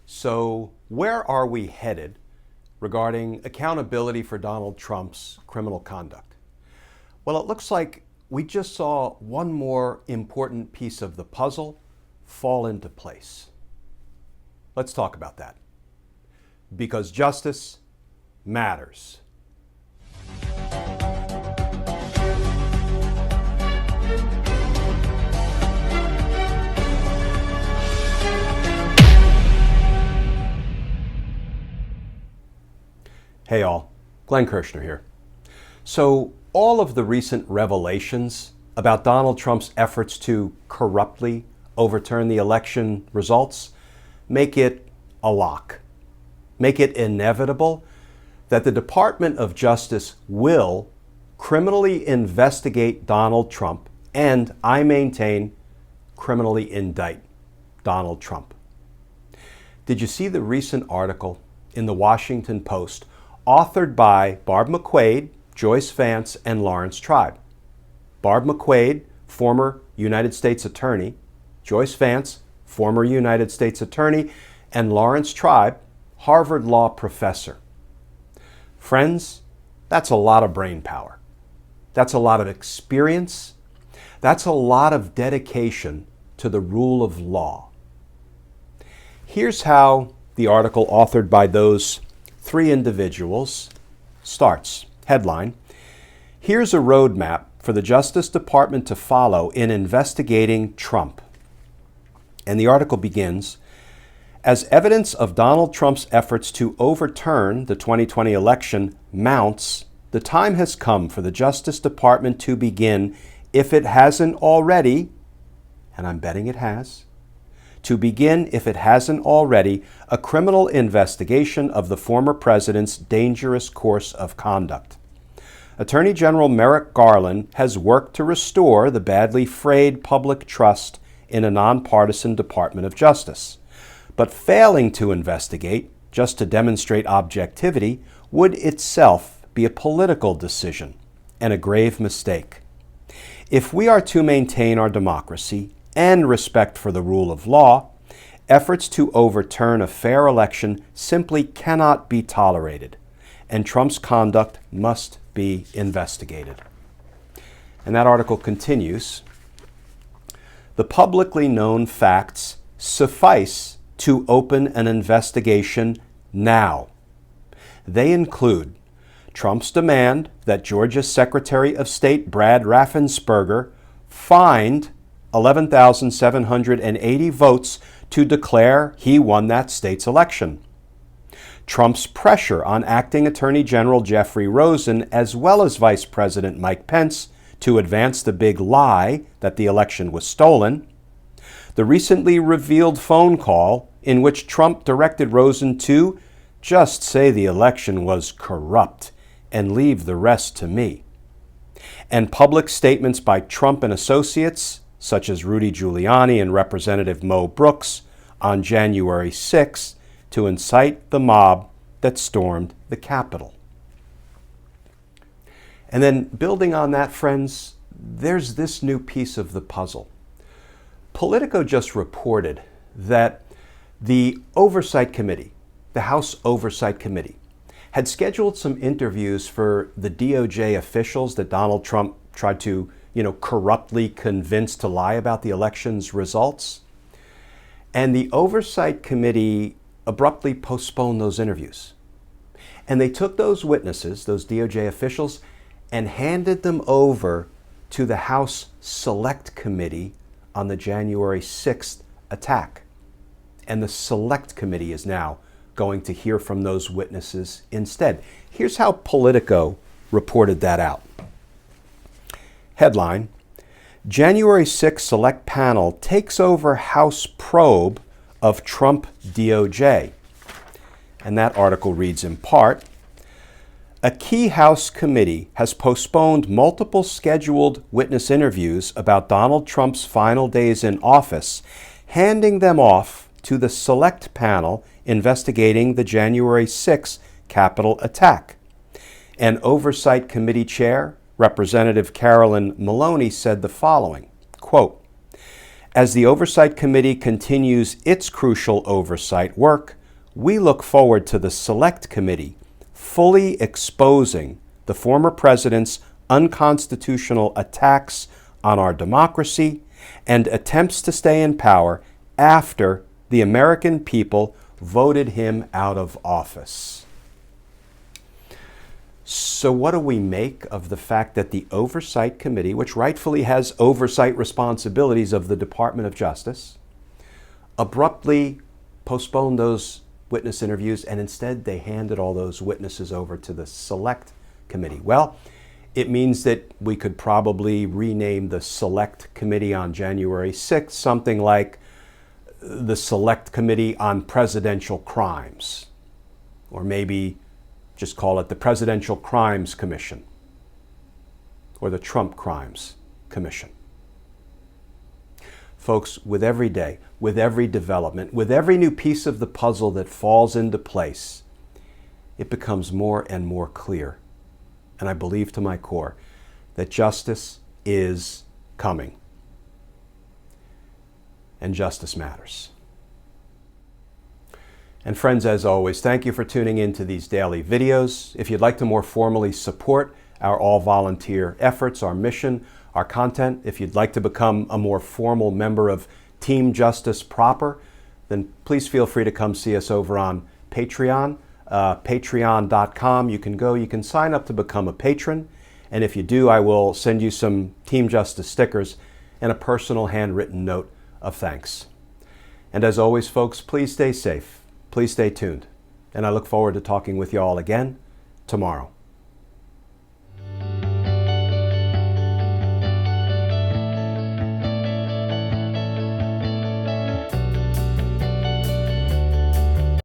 So, where are we headed regarding accountability for Donald Trump's criminal conduct? Well, it looks like we just saw one more important piece of the puzzle fall into place. Let's talk about that. Because justice matters. Hey all, Glenn Kirshner here. So all of the recent revelations about Donald Trump's efforts to corruptly overturn the election results make it a lock, make it inevitable that the Department of Justice will criminally investigate Donald Trump and, I maintain, criminally indict Donald Trump. Did you see the recent article in the Washington Post authored by Barb McQuade, Joyce, Vance, and Lawrence Tribe? Barb McQuade, former United States Attorney, Joyce Vance, former United States Attorney, and Lawrence Tribe, Harvard Law professor. Friends, that's a lot of brain power. That's a lot of experience. That's a lot of dedication to the rule of law. Here's how the article authored by those three individuals starts. Headline: Here's a roadmap for the Justice Department to follow in investigating Trump. And the article begins, as evidence of Donald Trump's efforts to overturn the 2020 election mounts, the time has come for the Justice Department to begin, if it hasn't already, and I'm betting it has, to begin, if it hasn't already, a criminal investigation of the former president's dangerous course of conduct. Attorney General Merrick Garland has worked to restore the badly frayed public trust in a nonpartisan Department of Justice. But failing to investigate, just to demonstrate objectivity, would itself be a political decision and a grave mistake. If we are to maintain our democracy and respect for the rule of law, efforts to overturn a fair election simply cannot be tolerated, and Trump's conduct must be investigated. And that article continues, the publicly known facts suffice to open an investigation now. They include Trump's demand that Georgia's Secretary of State Brad Raffensperger find 11,780 votes to declare he won that state's election. Trump's pressure on acting Attorney General Jeffrey Rosen as well as Vice President Mike Pence to advance the big lie that the election was stolen. The recently revealed phone call in which Trump directed Rosen to just say the election was corrupt and leave the rest to me. And public statements by Trump and associates, such as Rudy Giuliani and Representative Mo Brooks, on January 6 to incite the mob that stormed the Capitol. And then building on that, friends, there's this new piece of the puzzle. Politico just reported that the Oversight Committee, the House Oversight Committee, had scheduled some interviews for the DOJ officials that Donald Trump tried to, corruptly convince to lie about the election's results. And the Oversight Committee abruptly postponed those interviews. And they took those witnesses, those DOJ officials, and handed them over to the House Select Committee on the January 6th attack. And the Select Committee is now going to hear from those witnesses instead. Here's how Politico reported that out. Headline: January 6th Select Panel takes over House probe of Trump DOJ. And that article reads in part, a key House committee has postponed multiple scheduled witness interviews about Donald Trump's final days in office, handing them off to the Select Panel investigating the January 6th Capitol attack. An Oversight Committee Chair, Representative Carolyn Maloney, said the following, quote, As the Oversight Committee continues its crucial oversight work, we look forward to the Select Committee fully exposing the former president's unconstitutional attacks on our democracy and attempts to stay in power after the American people voted him out of office. So what do we make of the fact that the Oversight Committee, which rightfully has oversight responsibilities of the Department of Justice, abruptly postponed those witness interviews and instead they handed all those witnesses over to the Select Committee? Well, it means that we could probably rename the Select Committee on January 6th something like the Select Committee on Presidential Crimes, or maybe just call it the Presidential Crimes Commission or the Trump Crimes Commission. Folks, with every day, with every development, with every new piece of the puzzle that falls into place, it becomes more and more clear, and I believe to my core, that justice is coming. And justice matters. And friends, as always, thank you for tuning in to these daily videos. If you'd like to more formally support our all-volunteer efforts, our mission, our content, if you'd like to become a more formal member of Team Justice proper, then please feel free to come see us over on Patreon, patreon.com. You can sign up to become a patron. And if you do, I will send you some Team Justice stickers and a personal handwritten note of thanks. And as always, folks, please stay safe. Please stay tuned. And I look forward to talking with you all again tomorrow.